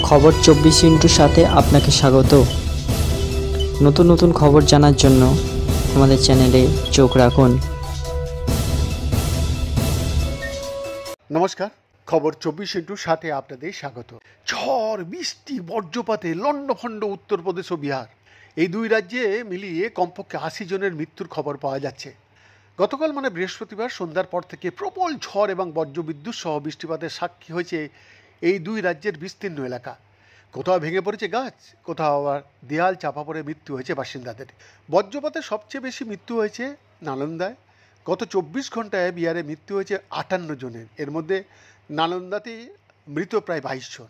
খবর 24 সাথে আপনাকে স্বাগত। নতুন নতুন খবর জানার জন্য আমাদের চ্যানেলে চোখ রাখুন। নমস্কার, খবর 24/7 আপনাদের স্বাগত। ঝড়, বৃষ্টি, বজ্রপাতে লণ্ডভণ্ড উত্তরপ্রদেশ ও বিহার, এই দুই রাজ্যে মিলিয়ে কমপক্ষে 80 জনের মৃত্যুর খবর পাওয়া যাচ্ছে। গতকাল বৃহস্পতিবার সন্ধ্যার পর থেকে প্রবল ঝড় এবং বজ্রবিদ্যুৎ সহ বৃষ্টিপাতের সাক্ষী হয়েছে এই দুই রাজ্যের বিস্তীর্ণ এলাকা। কোথাও ভেঙে পড়েছে গাছ, কোথাও আবার দেয়াল চাপা পড়ে মৃত্যু হয়েছে বাসিন্দাদের। বজ্রপাতে সবচেয়ে বেশি মৃত্যু হয়েছে নালন্দায়। গত 24 ঘন্টায় বিহারে মৃত্যু হয়েছে 58 জনের, এর মধ্যে নালন্দাতেই মৃত প্রায় 22 জন।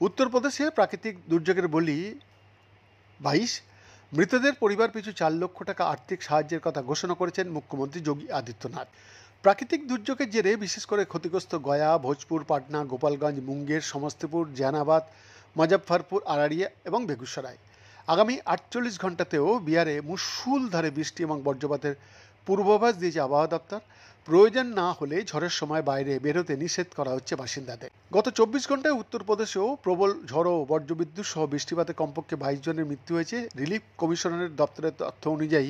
উত্তরপ্রদেশে প্রাকৃতিক দুর্যোগের বলি 22, মৃতদের পরিবার পিছু 4 লক্ষ টাকা আর্থিক সাহায্যের কথা ঘোষণা করেছেন মুখ্যমন্ত্রী যোগী আদিত্যনাথ। প্রাকৃতিক দুর্যোগের জেরে বিশেষ করে ক্ষতিগ্রস্ত গয়া, ভোজপুর, পাটনা, গোপালগঞ্জ, মুঙ্গের, সমস্তিপুর, জাহানাবাদ, মুজফ্ফরপুর, আরারিয়া এবং বেগুসরাই। আগামী 48 ঘন্টাতেও বিহারে মুষলধারে বৃষ্টি এবং বজ্রপাতের পূর্বাভাস দিয়েছে আবহাওয়া দপ্তর। প্রয়োজন না হলে ঝড়ের সময় বাইরে বেরোতে নিষেধ করা হচ্ছে বাসিন্দাদের। গত 24 ঘন্টায় উত্তরপ্রদেশেও প্রবল ঝড় ও বজ্রবিদ্যুৎ সহ বৃষ্টিপাতে কমপক্ষে 22 জনের মৃত্যু হয়েছে। রিলিফ কমিশনারের দপ্তরের তথ্য অনুযায়ী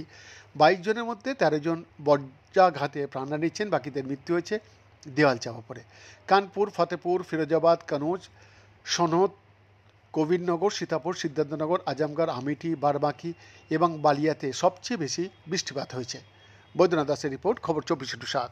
22 জনের মধ্যে 13 জন বজ্রাঘাতে প্রাণ হারিয়েছেন, বাকিদের মৃত্যু হয়েছে দেওয়াল চাপা পড়ে। কানপুর, ফতেপুর, ফিরোজাবাদ, কনৌজ, সনদ, কোভিডনগর, সীতাপুর, সিদ্ধার্থনগর, আজমগড়, আমেঠি, বারবাকি এবং বালিয়াতে সবচেয়ে বেশি বৃষ্টিপাত হয়েছে। বৈদ্যনাথ দাসের রিপোর্ট, খবর 24/7।